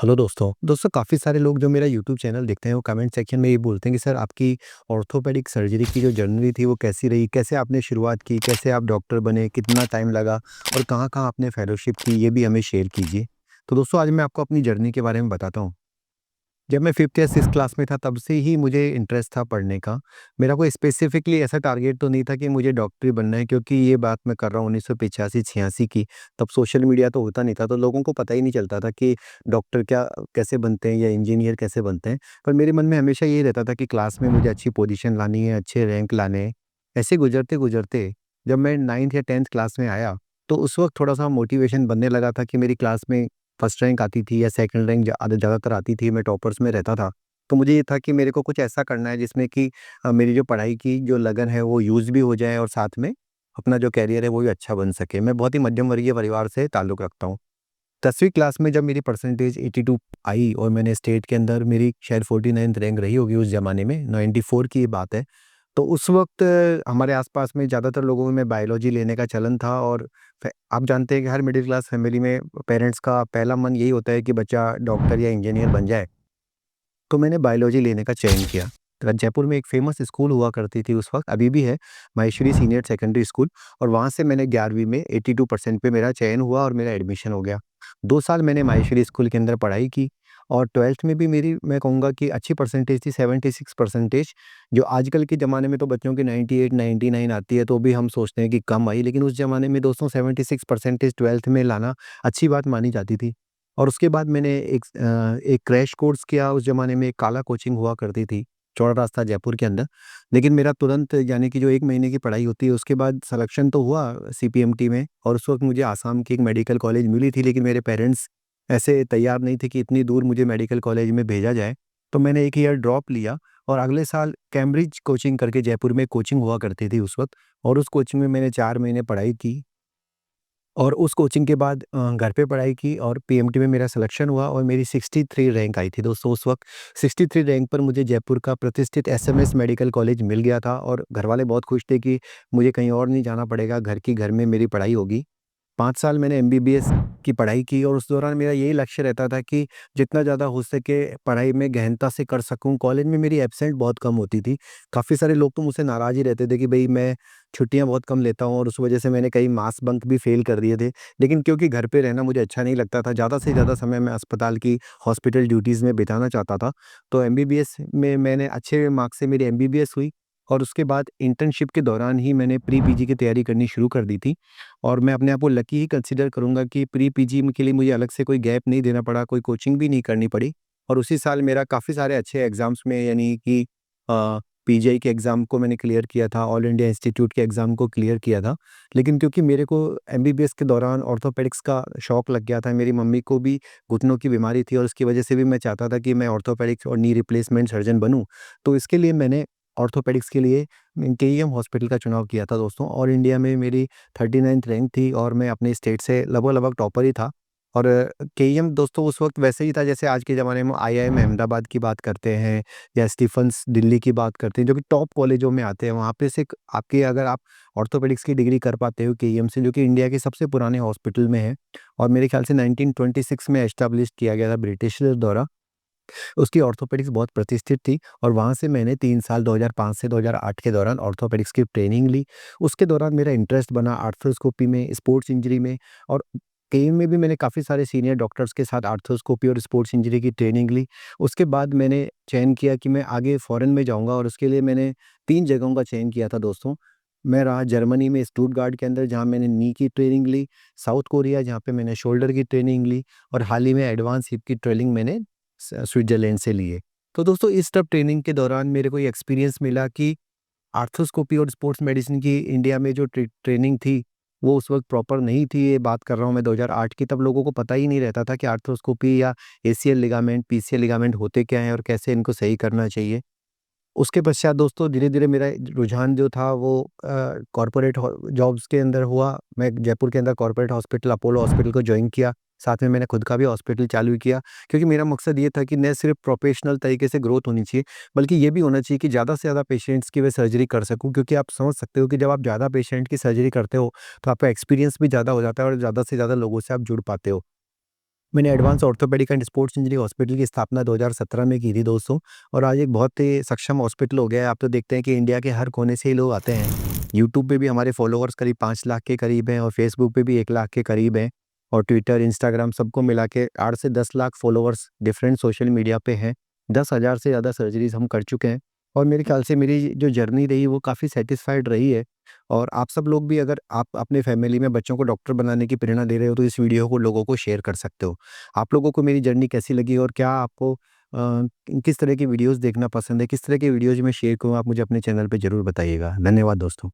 Hello दोस्तों काफ़ी सारे लोग जो मेरा यूट्यूब चैनल देखते हैं वो कमेंट सेक्शन में ये बोलते हैं कि सर आपकी ऑर्थोपेडिक सर्जरी की जो जर्नी थी वो कैसी रही? कैसे आपने शुरुआत की? कैसे आप डॉक्टर बने? कितना टाइम लगा? और कहाँ-कहाँ आपने फेलोशिप की? ये भी हमें शेयर कीजिए। तो दोस्तों आज मैं आपको अपनी जर्नी के बारे में बताता हूँ। जब मैं 5th या 6th क्लास में था तब से ही मुझे इंटरेस्ट था पढ़ने का। मेरा कोई स्पेसिफिकली ऐसा टारगेट तो नहीं था कि मुझे डॉक्टर ही बनना है, क्योंकि ये बात मैं कर रहा हूँ 1985-86 की। तब सोशल मीडिया तो होता नहीं था, तो लोगों को पता ही नहीं चलता था कि डॉक्टर कैसे बनते हैं या इंजीनियर कैसे बनते हैं। पर मेरे मन में हमेशा यही रहता था कि क्लास में मुझे अच्छी पोजीशन लानी है, अच्छे रैंक लाने हैं। ऐसे गुज़रते-गुज़रते जब मैं 9th या 10th क्लास में आया, तो उस वक़्त थोड़ा-सा मोटिवेशन बनने लगा था कि मेरी क्लास में फर्स्ट रैंक आती थी या सेकंड रैंक ज़्यादातर आती थी, मैं टॉपर्स में रहता था। तो मुझे ये था कि मेरे को कुछ ऐसा करना है जिसमें कि मेरी जो पढ़ाई की जो लगन है वो यूज़ भी हो जाए और साथ में अपना जो करियर है वो भी अच्छा बन सके। मैं बहुत ही मध्यम वर्गीय परिवार से ताल्लुक़ रखता हूँ। 10वीं क्लास में जब मेरी परसेंटेज 82 आई और मैंने स्टेट के अंदर मेरी शायद 49th रैंक रही होगी उस ज़माने में, 94 की ये बात है। तो उस वक़्त हमारे आस-पास में ज़्यादातर लोगों में बायोलॉजी लेने का चलन था, और आप जानते हैं कि हर मिडिल क्लास फैमिली में पेरेंट्स का पहला मन यही होता है कि बच्चा डॉक्टर या इंजीनियर बन जाए। तो मैंने बायोलॉजी लेने का चयन किया। तो जयपुर में एक फ़ेमस स्कूल हुआ करती थी उस वक़्त, अभी भी है, माहेश्वरी सीनियर सेकेंडरी स्कूल, और वहाँ से मैंने 11वीं में 82% पे मेरा चयन हुआ और मेरा एडमिशन हो गया। 2 साल मैंने माहेश्वरी स्कूल के अंदर पढ़ाई की, और 12th में भी मेरी मैं कहूँगा कि अच्छी परसेंटेज थी, 76 परसेंटेज। जो आजकल के ज़माने में तो बच्चों की 98, 99 आती है तो भी हम सोचते हैं कि कम आई, लेकिन उस ज़माने में दोस्तों 76 परसेंटेज 12th में लाना अच्छी बात मानी जाती थी। और उसके बाद मैंने एक क्रैश कोर्स किया। उस ज़माने में एक काला कोचिंग हुआ करती थी, चौड़ा रास्ता जयपुर के अंदर। लेकिन मेरा तुरंत, यानी कि जो 1 महीने की पढ़ाई होती है उसके बाद सिलेक्शन तो हुआ सीपीएमटी में, और उस वक़्त मुझे आसाम की एक मेडिकल कॉलेज मिली थी, लेकिन मेरे पेरेंट्स ऐसे तैयार नहीं थे कि इतनी दूर मुझे मेडिकल कॉलेज में भेजा जाए। तो मैंने 1 ईयर ड्रॉप लिया, और अगले साल कैम्ब्रिज कोचिंग करके जयपुर में कोचिंग हुआ करती थी उस वक़्त, और उस कोचिंग में मैंने 4 महीने पढ़ाई की। और उस कोचिंग के बाद घर पे पढ़ाई की, और पीएमटी में मेरा सिलेक्शन हुआ और मेरी 63 रैंक आई थी दोस्तों उस वक़्त। 63 रैंक पर मुझे जयपुर का प्रतिष्ठित एसएमएस मेडिकल कॉलेज मिल गया था, और घरवाले बहुत खुश थे कि मुझे कहीं और नहीं जाना पड़ेगा, घर में मेरी पढ़ाई होगी। 5 साल मैंने एमबीबीएस की पढ़ाई की, और उस दौरान मेरा यही लक्ष्य रहता था कि जितना ज़्यादा हो सके पढ़ाई में गहनता से कर सकूँ। कॉलेज में मेरी एब्सेंट बहुत कम होती थी। काफ़ी सारे लोग तो मुझसे नाराज़ ही रहते थे कि भई मैं छुट्टियाँ बहुत कम लेता हूँ, और उस वजह से मैंने कई मास बंक भी फ़ेल कर दिए थे। लेकिन क्योंकि घर पे रहना मुझे अच्छा नहीं लगता था, ज़्यादा से ज़्यादा समय मैं अस्पताल की हॉस्पिटल ड्यूटीज़ में बिताना चाहता था। तो एमबीबीएस में मैंने अच्छे मार्क्स से मेरी एमबीबीएस हुई, और उसके बाद इंटर्नशिप के दौरान ही मैंने प्री पीजी की तैयारी करनी शुरू कर दी थी। और मैं अपने आप को लकी ही कंसीडर करूँगा कि प्री पीजी के लिए मुझे अलग से कोई गैप नहीं देना पड़ा, कोई कोचिंग भी नहीं करनी पड़ी। और उसी साल मेरा काफ़ी सारे अच्छे एग्ज़ाम्स में, यानी कि पीजीआई के एग्ज़ाम को मैंने क्लियर किया था, ऑल इंडिया इंस्टीट्यूट के एग्ज़ाम को क्लियर किया था। लेकिन क्योंकि मेरे को एमबीबीएस के दौरान ऑर्थोपेडिक्स का शौक लग गया था, मेरी मम्मी को भी घुटनों की बीमारी थी, और उसकी वजह से भी मैं चाहता था कि मैं ऑर्थोपेडिक्स और नी रिप्लेसमेंट सर्जन बनूँ। तो इसके लिए मैंने ऑर्थोपेडिक्स के लिए केईएम हॉस्पिटल का चुनाव किया था दोस्तों। ऑल इंडिया में मेरी 39th रैंक थी, और मैं अपने स्टेट से लगभग-लगभग टॉपर ही था। और केईएम दोस्तों उस वक़्त वैसे ही था जैसे आज के ज़माने में आईआईएम अहमदाबाद की बात करते हैं, या स्टीफंस दिल्ली की बात करते हैं, जो कि टॉप कॉलेजों में आते हैं। वहाँ पे से एक आपकी, अगर आप ऑर्थोपेडिक्स की डिग्री कर पाते हो केईएम से, जो कि इंडिया के सबसे पुराने हॉस्पिटल में है, और मेरे ख्याल से 1926 में एस्टेब्लिश किया गया था ब्रिटिशर्स द्वारा। उसकी ऑर्थोपेडिक्स बहुत प्रतिष्ठित थी, और वहाँ से मैंने 3 साल 2005 से 2008 के दौरान ऑर्थोपेडिक्स की ट्रेनिंग ली। उसके दौरान मेरा इंटरेस्ट बना आर्थ्रोस्कोपी में, स्पोर्ट्स इंजरी में, और केईएम में भी मैंने काफ़ी सारे सीनियर डॉक्टर्स के साथ आर्थ्रोस्कोपी और स्पोर्ट्स इंजरी की ट्रेनिंग ली। उसके बाद मैंने चयन किया कि मैं आगे फ़ॉरेन में जाऊँगा, और उसके लिए मैंने 3 जगहों का चयन किया था दोस्तों। मैं रहा जर्मनी में स्टुटगार्ट के अंदर, जहाँ मैंने नी की ट्रेनिंग ली, साउथ कोरिया जहाँ पे मैंने शोल्डर की ट्रेनिंग ली, और हाल ही में एडवांस हिप की ट्रेनिंग मैंने स्विट्ज़रलैंड से लिए। तो दोस्तों इस सब ट्रेनिंग के दौरान मेरे को ये एक्सपीरियंस मिला कि आर्थ्रोस्कोपी और स्पोर्ट्स मेडिसिन की इंडिया में जो ट्रेनिंग थी, वो उस वक़्त प्रॉपर नहीं थी। ये बात कर रहा हूँ मैं 2008 की, तब लोगों को पता ही नहीं रहता था कि आर्थ्रोस्कोपी या एसीएल लिगामेंट, पीसीएल लिगामेंट होते क्या हैं और कैसे इनको सही करना चाहिए। उसके पश्चात दोस्तों धीरे-धीरे मेरा रुझान जो था वो कॉर्पोरेट जॉब्स के अंदर हुआ। मैं जयपुर के अंदर कॉर्पोरेट हॉस्पिटल, अपोलो हॉस्पिटल को जॉइन किया। साथ में मैंने खुद का भी हॉस्पिटल चालू किया, क्योंकि मेरा मकसद ये था कि न सिर्फ़ प्रोफ़ेशनल तरीके से ग्रोथ होनी चाहिए, बल्कि ये भी होना चाहिए कि ज़्यादा से ज़्यादा पेशेंट्स की मैं सर्जरी कर सकूँ। क्योंकि आप समझ सकते हो कि जब आप ज़्यादा पेशेंट की सर्जरी करते हो, तो आपका एक्सपीरियंस भी ज़्यादा हो जाता है, और ज़्यादा से ज़्यादा लोगों से आप जुड़ पाते हो। मैंने advance orthopaedic and sports injury hospital की स्थापना 2017 में की थी दोस्तों, और आज एक बहुत ही सक्षम हॉस्पिटल हो गया है। आप तो देखते हैं कि इंडिया के हर कोने से ही लोग आते हैं। यूट्यूब पे भी हमारे फॉलोअर्स करीब 5 लाख के करीब हैं और फेसबुक पे भी 1 लाख के करीब हैं, और ट्विटर, इंस्टाग्राम सबको मिला के 8 से 10 lakh followers different social media पे हैं। 10,000 से ज़्यादा सर्जरीज़ हम कर चुके हैं, और मेरे ख्याल से मेरी जो जर्नी रही वो काफ़ी सैटिस्फाइड रही है। और आप सब लोग भी, अगर आप अपने फैमिली में बच्चों को डॉक्टर बनाने की प्रेरणा दे रहे हो, तो इस वीडियो को लोगों को शेयर कर सकते हो। आप लोगों को मेरी जर्नी कैसी लगी, और क्या आपको किस तरह की वीडियोज़ देखना पसंद है? किस तरह की वीडियोज़ मैं शेयर करूँ, आप मुझे अपने चैनल पे ज़रूर बताइएगा। धन्यवाद दोस्तों।